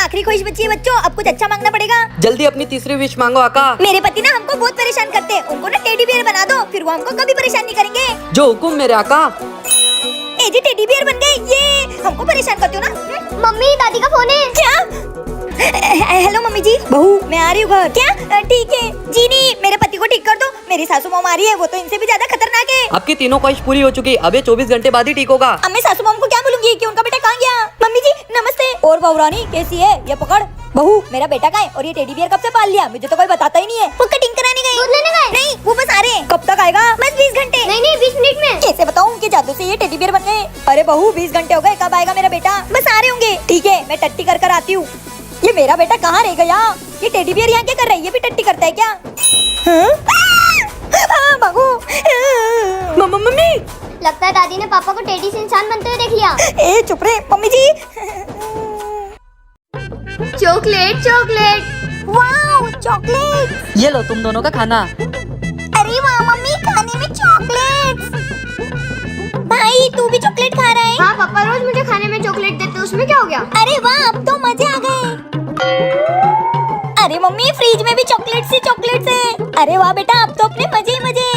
आखिरी ख्वाहिश बची है बच्चों, अब कुछ अच्छा मांगना पड़ेगा। जल्दी अपनी तीसरी विश मांगो आका। मेरे पति ना हमको बहुत परेशान करते हैं, उनको ना टेडी बियर बना दो, फिर वो हमको कभी परेशान नहीं करेंगे। जो हुकुम मेरे आका। ए जी टेडी बियर बन गए, ये हमको परेशान करते हो ना। मम्मी दादी का फोन है। क्या? हेलो मम्मी जी। बहू मैं आ रही हूँ घर। क्या? ठीक है जी। नहीं मेरे पति को ठीक कर दो, मेरी सासू मॉम आ रही है, वो तो इनसे भी ज्यादा खतरनाक है। आपकी तीनों ख्वाहिश पूरी हो चुकी, अब ये 24 घंटे बाद ही ठीक होगा। अब मैं सासू मॉम को क्या बोलूंगी कि उनका बेटा कहाँ गया? मम्मी जी नमस्ते। और बहू रानी कैसी है? ये पकड़। बहू मेरा बेटा कहाँ है और ये टेडी बियर कब से पाल लिया? मुझे तो कोई बताता ही नहीं है। वो कटिंग कराने गए। दूध लेने गए? नहीं वो बस आ रहे हैं। कब तक आएगा? बस 20 घंटे। नहीं 20 मिनट में। कैसे बताऊं कि जादू से ये टेडी बियर बन गए? अरे बहू 20 घंटे हो गए, कब आएगा मेरा बेटा? बस आ रहे होंगे। ठीक है मैं टट्टी कर आती हूँ। ये मेरा बेटा कहाँ रह गया? ये टेडी बियर यहाँ क्या कर रहा है? ये भी टट्टी करता है क्या? बाबू मम्मी। लगता है दादी ने पापा को टेडी से इंसान बनते हुए देख लिया। ए चुप रे mummy ji. Chocolate chocolate. Wow chocolate. ये लो तुम दोनों का खाना। अरे वाह मम्मी खाने में चॉकलेट। भाई तू भी चॉकलेट खा रहा है? हाँ पापा रोज मुझे खाने में चॉकलेट देते, उसमें क्या हो गया? अरे वाह अब तो मजे आ गए। अरे मम्मी फ्रिज में भी चॉकलेट है। अरे वाह बेटा अब तो अपने मजे ही मजे।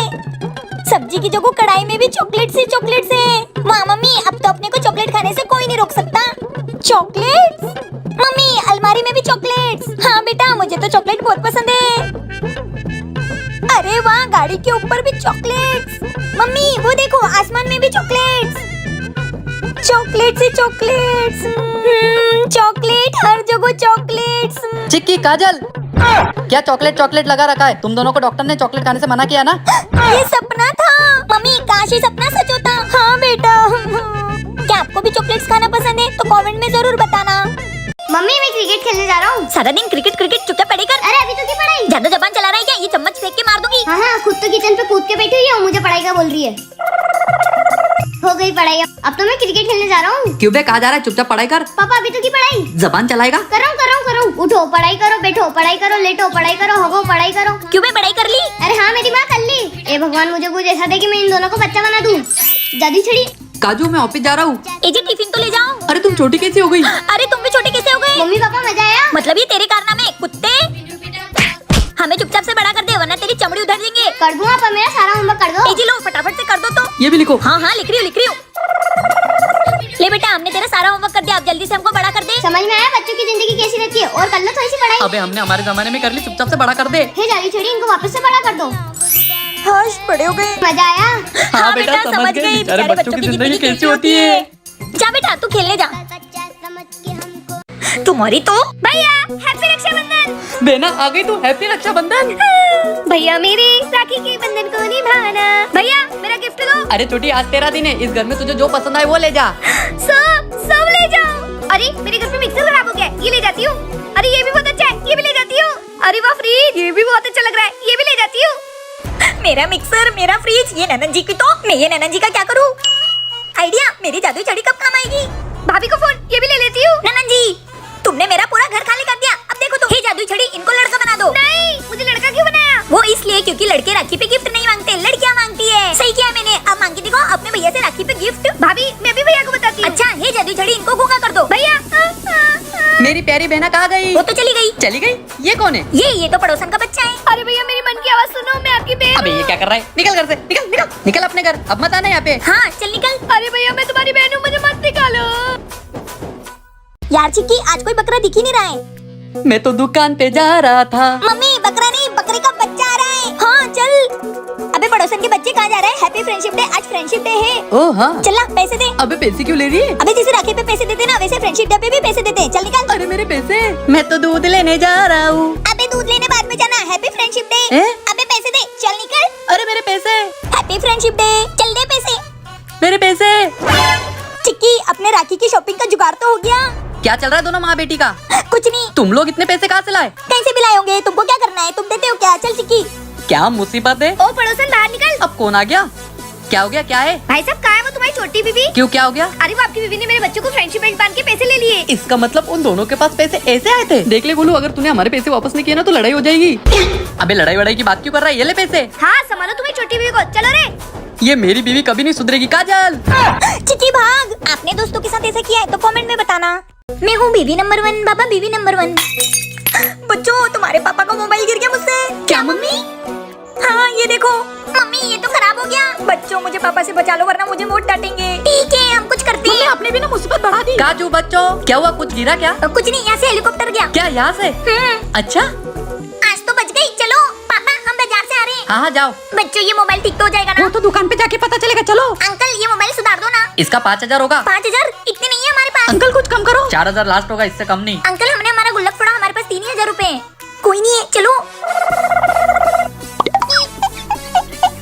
सब्जी की जगह कढ़ाई में भी चॉकलेट है। वाह मम्मी अब तो अपने को चॉकलेट खाने से कोई नहीं रोक सकता। चॉकलेट मम्मी अलमारी में भी चॉकलेट्स। हाँ बेटा मुझे तो चॉकलेट बहुत पसंद है। अरे वाह गाड़ी के ऊपर भी चॉकलेट्स। मम्मी वो देखो आसमान में भी चॉकलेट्स ही चॉकलेट्स। चॉकलेट हर जगह चॉकलेट्स। चिक्की काजल क्या चॉकलेट लगा रखा है? तुम दोनों को डॉक्टर ने चॉकलेट खाने से मना किया ना? ये सपना था मम्मी, काश ये सपना सच होता। हाँ बेटा। क्या आपको भी चॉकलेट्स खाना पसंद है तो कमेंट में जरूर बताना। मम्मी मैं क्रिकेट खेलने जा रहा हूँ। सारा दिन क्रिकेट चुपचाप पढ़ाई कर। अरे अभी तो की पढ़ाई? ज्यादा जबान चला रहा है क्या? ये चम्मच फेंक के मार दूंगी। हाँ खुद तो किचन पे कूद के बैठी हुई है, मुझे पढ़ाई का बोल रही है। हो गई पढ़ाई, अब तो मैं क्रिकेट खेलने जा रहा हूँ। क्यों बे कहा जा रहा है? चुपचाप पढ़ाई कर। पापा अभी तो की पढ़ाई? जबान चलाएगा? कर रहा हूँ। उठो पढ़ाई करो, बैठो पढ़ाई करो, लेटो पढ़ाई करो, होगो पढ़ाई करो। क्यों मैं पढ़ाई कर ली? अरे हाँ मेरी माँ कर ली। ए भगवान मुझे कुछ ऐसा दे कि मैं इन दोनों को बच्चा बना दूँ। जादू छड़ी। काजू मैं ऑफिस जा रहा हूँ। एजे टिफिन तो ले जाओ। अरे तुम छोटी कैसी हो गई? अरे तुम भी छोटे कैसे हो गए? मम्मी पापा मजा आया? मतलब ये तेरे कारनामे कुत्ते। हमें चुपचाप से बड़ा कर दे वरना तेरी चमड़ी उधर देंगे। कर दूँ आप मेरा सारा होमवर्क कर दो। एजी लो फटाफट से कर दो तो। ये भी लिखो। हाँ लिख रही हूँ। ले बेटा हमने तेरा सारा होमवर्क कर दिया, अब जल्दी से हमको बड़ा कर दे। समझ में आया बच्चों की जिंदगी कैसी रहती है? और कर लो थोड़ी सी पढ़ाई। अबे हमने हमारे जमाने में कर ली, चुपचाप से बड़ा कर दे। हे जाली छड़ी इनको वापस से बड़ा कर दो। हाश बड़े हो गए। मजा आया? हाँ बेटा समझ गए बेचारे बच्चों की जिंदगी कैसी होती है। जा बेटा तू खेलने जा। तुम्हारी तो भैया हैप्पी रक्षाबंधन। बेना आ गई तू, हैप्पी रक्षाबंधन। भैया मेरे राखी के बंधन को निभाना। भैया मेरा गिफ्ट दो। अरे छोटी आज तेरा दिन है, इस घर में तुझे जो पसंद आए वो ले जा। सब ले जाओ। अरे मेरे घर पे मिक्सर खराब हो गया, ये ले जाती हूँ। अरे ये भी बहुत अच्छा है, ये भी ले जाती हूँ। अरे वाह फ्रिज, ये भी बहुत अच्छा लग रहा है, ये भी ले जाती हूँ। मेरा मिक्सर मेरा फ्रिज, ये ननन जी की तो मैं ये ननन जी का क्या करूँ? आइडिया, मेरी जादुई छड़ी कब काम आएगी? भाभी को फोन, ये भी ले लेती हूँ। ननन जी तुमने मेरा पूरा घर खाली कर दिया, अब देखो तो। हे जादुई छड़ी इनको लड़का बना दो। नहीं मुझे लड़का क्यों बनाया? वो इसलिए क्योंकि लड़के राखी पे गिफ्ट नहीं मांगते, लड़कियां मांगती है। सही किया मैंने, अब मांग के देखो अपने भैया से राखी पे गिफ्ट। भाभी मैं भी भैया को बताती हूँ। अच्छा हे जादुई छड़ी इनको गूंगा कर दो। भैया मेरी प्यारी बहना कहाँ गई? वो तो चली गई। ये कौन है? ये तो पड़ोसन का बच्चा है। अरे भैया मेरी मन की आवाज सुनो, मैं आपकी बहन। अबे ये क्या कर रहा है? निकल घर से, निकल अपने घर, अब मत आना यहाँ पे। हाँ चल निकल। अरे भैया मैं तुम्हारी बहन हूँ, मुझे मत निकालो। यार चिक्की आज कोई बकरा दिख ही नहीं रहा है। मैं तो दुकान पे जा रहा था। मम्मी बकरा नहीं बकरे का बच्चा आ रहा है। हाँ चल। अबे पड़ोसन के बच्चे कहाँ जा रहे हैं? हैप्पी फ्रेंडशिप डे, आज फ्रेंडशिप डे है। ओह हाँ। चल ना पैसे दे। अबे पैसे क्यों ले रही है? अबे जैसे राखी पे पैसे देते ना वैसे फ्रेंडशिप डे पे भी पैसे देते हैं, चल निकाल। अरे मेरे पैसे, मैं तो दूध लेने जा रहा हूँ। अबे दूध लेने बाद में जाना, हैप्पी फ्रेंडशिप डे। अबे पैसे दे, चल निकल। अरे मेरे पैसे। हैप्पी फ्रेंडशिप डे, चल दे पैसे। मेरे पैसे। चिक्की अपने राखी की शॉपिंग का जुगाड़ तो हो गया। क्या चल रहा है दोनों माँ बेटी का? कुछ नहीं। तुम लोग इतने पैसे कहाँ से लाए? कैसे भी लाए होंगे, तुमको क्या करना है, तुम देते हो क्या? चल चिक्की। क्या मुसीबत है? ओ पड़ोसन बाहर निकल। अब कौन आ गया? क्या हो गया? क्या है भाई साहब? कहाँ है वो तुम्हारी छोटी बीवी? क्यों क्या हो गया? अरे वो आपकी बीवी ने मेरे बच्चों को फ्रेंडशिप बैंड बांध के पैसे ले लिए। इसका मतलब उन दोनों के पास पैसे ऐसे आए थे? देख ले गोलू, अगर तूने हमारे पैसे वापस नहीं किए ना तो लड़ाई हो जाएगी। अबे लड़ाई वड़ाई की बात क्यों कर रहा है? ये ले पैसे। हाँ संभालो तुम्हारी छोटी बीवी को, चलो रे। ये मेरी बीवी कभी नहीं सुधरेगी काजल। चिक्की भाग। आपने दोस्तों के साथ ऐसा किया है तो कमेंट में बताना। मैं हूँ बीवी नंबर 1, पापा बीवी नंबर 1। बच्चों तुम्हारे पापा का मोबाइल गिर गया मुझसे। क्या मम्मी? हाँ ये देखो। मम्मी ये तो खराब हो गया। बच्चों मुझे पापा से बचा लो वरना मुझे मोट डांटेंगे। ठीक है हम कुछ करते हैं। आपने भी ना मुसीबत बढ़ा दी। काजू बच्चों क्या हुआ, कुछ गिरा क्या? कुछ नहीं, यहाँ से हेलीकॉप्टर गया। क्या यहाँ से? अच्छा आज तो बच गई। चलो पापा हम बाजार से आ रहे हैं। हाँ जाओ। बच्चों ये मोबाइल ठीक तो हो जाएगा ना? वो तो दुकान पे जाके पता चलेगा। चलो अंकल ये मोबाइल सुधार दो ना। इसका 5000 होगा। 5000 इतने नहीं है हमारे पास। अंकल कुछ कम करो। 4000 लास्ट होगा, इससे कम नहीं। अंकल हमने हमारा गुल्लक फोड़ा, हमारे पास 3000 रुपए हैं। कोई नहीं है चलो।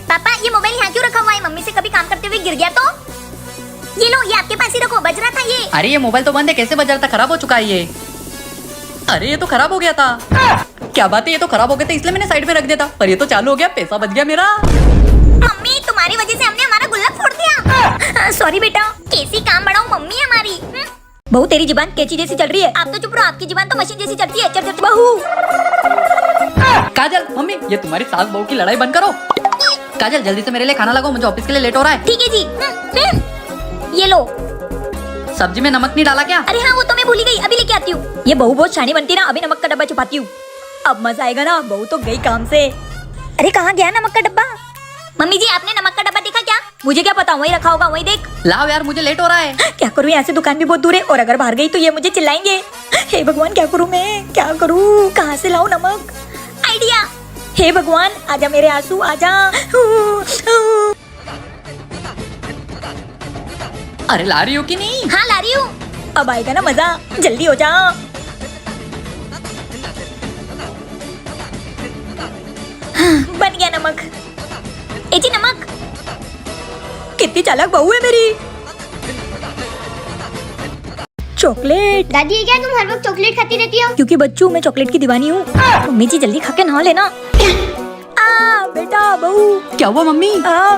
पापा ये मोबाइल यहाँ क्यों रखा हुआ है? मम्मी से कभी काम करते हुए गिर गया तो? ये लो ये आपके पास ही रखो, बज रहा था ये। अरे ये मोबाइल तो बंद है, कैसे बज रहा था? खराब हो चुका है ये। अरे ये तो खराब हो गया था। क्या बात है, ये तो खराब हो गया था इसलिए मैंने साइड में रख दिया था, पर ये तो चालू हो गया, पैसा बच गया मेरा। मम्मी तुम्हारी वजह से हमने हमारा गुल्लक फोड़ दिया। सॉरी बेटा। कैसी काम बढ़ाऊं मम्मी हमारी। बहू तेरी जुबान कैची जैसी चल रही है। आप तो चुप रहो, आपकी जुबान तो मशीन जैसी चलती है। चल चल बहू। काजल मम्मी ये तुम्हारी सास बहू की लड़ाई बंद करो। काजल जल्दी से मेरे लिए खाना लगाओ, मुझे ऑफिस के लिए लेट हो रहा है। ठीक है जी। ये लो। सब्जी में नमक नहीं डाला क्या? अरे हाँ वो तो मैं भूल ही गई, अभी लेके आती हूँ। ये बहू बहुत शानी बनती है ना, अभी नमक का डब्बा छुपाती हूँ। अब मजा आएगा ना। बहू तो गई काम से। अरे कहाँ गया नमक का डब्बा? मम्मी जी आपने नमक का डब्बा देखा क्या? मुझे क्या पता, वहीं रखा होगा, वहीं देख। लाओ यार मुझे लेट हो रहा है। क्या करूँ, यहाँ से दुकान भी बहुत दूर है और अगर बाहर गई तो ये मुझे चिल्लाएंगे। हे भगवान क्या करूँ मैं, क्या करूँ, कहाँ से लाऊं नमक? आइडिया। हे भगवान आजा मेरे आंसू आजा। अरे ला रही हो कि नहीं? हाँ ला रही हूँ। अब आएगा ना मजा, जल्दी हो जा। बन गया नमक। ए जी नमक। कितनी चालाक बहू है मेरी। चॉकलेट। दादी ये क्या तुम हर वक्त चॉकलेट खाती रहती हो? क्योंकि बच्चों मैं चॉकलेट की दीवानी हूँ। मम्मी जी जल्दी खा के नहा लेना। बेटा बहू। क्या हुआ मम्मी?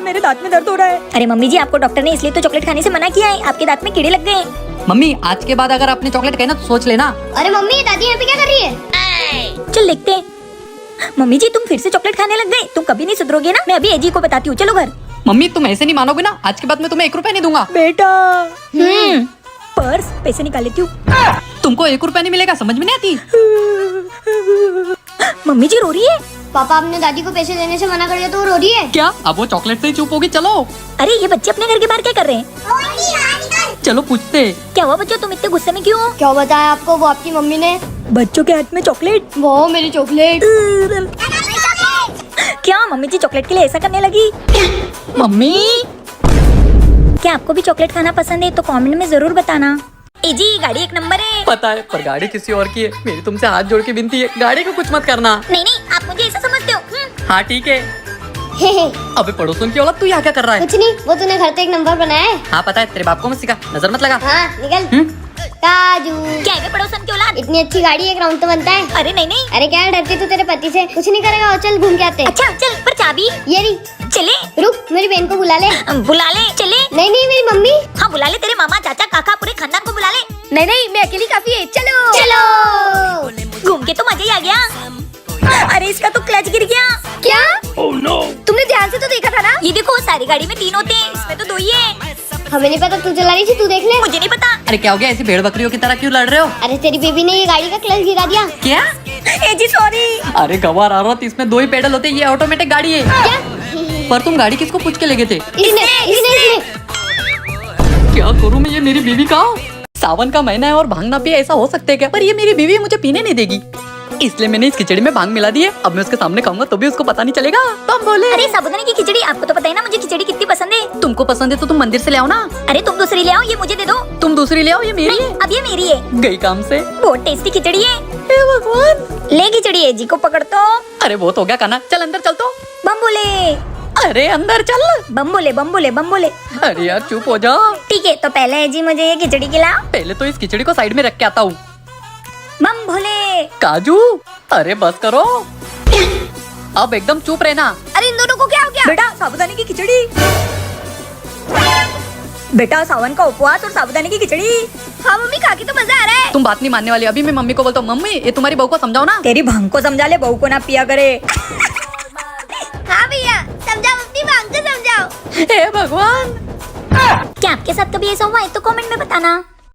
मेरे दांत में दर्द हो रहा है। अरे मम्मी जी आपको डॉक्टर ने इसलिए तो चॉकलेट खाने से मना किया है, आपके दांत में कीड़े लग गए। मम्मी आज के बाद अगर आपने चॉकलेट कहे ना तो सोच लेना। अरे मम्मी दादी यहाँ पे क्या कर रही है? चल देखते हैं। मम्मी जी तुम फिर से चॉकलेट खाने लग गए, तुम कभी नहीं सुधरोगे ना। मैं अभी एजी को बताती हूँ, चलो घर। मम्मी तुम ऐसे नहीं मानोगे ना, आज के बाद मैं तुम्हें 1 रुपया नहीं दूंगा। बेटा। पर्स पैसे निकाल लेती हूँ। तुमको 1 रुपया नहीं मिलेगा, समझ में नहीं आती? मम्मी जी रो रही है। पापा आपने दादी को पैसे देने से मना कर दिया तो वो रो रही है। क्या अब वो चॉकलेट से ही चुप होगी? चलो। अरे ये बच्चे अपने घर के बाहर क्या कर रहे हैं? चलो पूछते। क्या हुआ बच्चों, तुम इतने गुस्से में क्यों हो? क्या बताया आपको, वो आपकी मम्मी ने। बच्चों के हाथ में चॉकलेट। वो मेरी चॉकलेट। क्या मम्मी जी चॉकलेट के लिए ऐसा करने लगी? मम्मी क्या आपको भी चॉकलेट खाना पसंद है तो कमेंट में जरूर बताना। ए जी गाड़ी 1 नंबर है। पता है, पर गाड़ी किसी और की है। मेरी तुमसे हाथ जोड़ के विनती है, गाड़ी को कुछ मत करना। नहीं नहीं आप मुझे ऐसा समझते हो। हाँ ठीक है। अबे पड़ोसन की औलाद तू यहाँ क्या कर रहा है? कुछ नहीं, वो तूने घर पे 1 नंबर बनाया है। हाँ पता है, तेरे बाप को मत सिखा, नजर मत लगा। हाँ निकल। काजू क्या है पड़ोसन की औलाद? इतनी अच्छी गाड़ी 1 राउंड तो बनता है। अरे नहीं नहीं। अरे क्या डरती तू तेरे पति से? कुछ नहीं करेगा वो, चल घूम के आते हैं। अच्छा चल, पर चाबी? ये रही। चले। रुक मेरी बहन को बुला ले। बुला ले। चले। नहीं नहीं मेरी मम्मी। हाँ बुला ले, तेरे मामा चाचा काका पूरे खानदान को बुला ले। नहीं नहीं मैं अकेली काफी है। चलो चलो। घूम के तो मजा ही आ गया। अरे इसका तो क्लच गिर गया। क्या? तुमने ध्यान से तो देखा था ना? ये देखो सारी गाड़ी में 3 होते हैं, इसमें तो 2 ही है। हमें नहीं पता, तू चला रही थी, तू देख ले। मुझे नहीं पता। अरे क्या हो गया, ऐसी भेड़ बकरियों की तरह क्यों लड़ रहे हो? अरे तेरी बेबी ने ये गाड़ी का क्लच गिरा दिया। क्या? ए जी सॉरी। अरे गवार औरत, इसमें 2 ही पेडल होते, ये ऑटोमेटिक गाड़ी है। क्या? पर तुम गाड़ी किसको पूछ के ले गए थे? इसने। क्या करूँ मैं, ये मेरी बीवी का। सावन का महीना है और भांग ना पिए, ऐसा हो सकता है क्या? पर ये मेरी बीवी मुझे पीने नहीं देगी, इसलिए मैंने इस खिचड़ी में भांग मिला दी है। अब मैं उसके सामने खाऊंगा तो भी उसको पता नहीं चलेगा। तुम बोले। अरे साबुदाने की खिचड़ी, आपको तो पता है ना मुझे खिचड़ी कितनी पसंद है। तुमको पसंद है तो तुम मंदिर से ले आओ ना। अरे तुम दूसरी ले आओ, ये मुझे दे दो। तुम दूसरी ले आओ, ये मेरी है। अब ये मेरी है। गई काम से। बहुत टेस्टी खिचड़ी है। हे भगवान। ले खिचड़ी है जी को पकड़ तो। अरे बहुत हो गया खाना, चल अंदर चल तो। बम बोले। अरे अंदर चल। बम बोले बम बोले बम बोले। अरे यार चुप हो जा। ठीक है तो पहले है जी मुझे ये खिचड़ी खिलाओ। पहले तो इस खिचड़ी को साइड में रख के आता हूँ। बम भोले। काजू अरे बस करो, अब एकदम चुप रहना। अरे इन दोनों को क्या हो गया? बेटा साबुदाने की खिचड़ी। बेटा सावन का उपवास और साबुदाने की खिचड़ी। हाँ मम्मी खा के तो मजा आ रहा है। तुम बात नहीं मानने वाली। अभी मैं मम्मी को बोलता हूँ, मम्मी ये तुम्हारी बहू को समझाओ ना। तेरी भांग को समझा ले, बहू को ना पिया करे। हाँ भैया समझाओ, अपनी भांग को समझाओ। हे भगवान। क्या आपके साथ कभी ऐसा हुआ है तो कमेंट में बताना।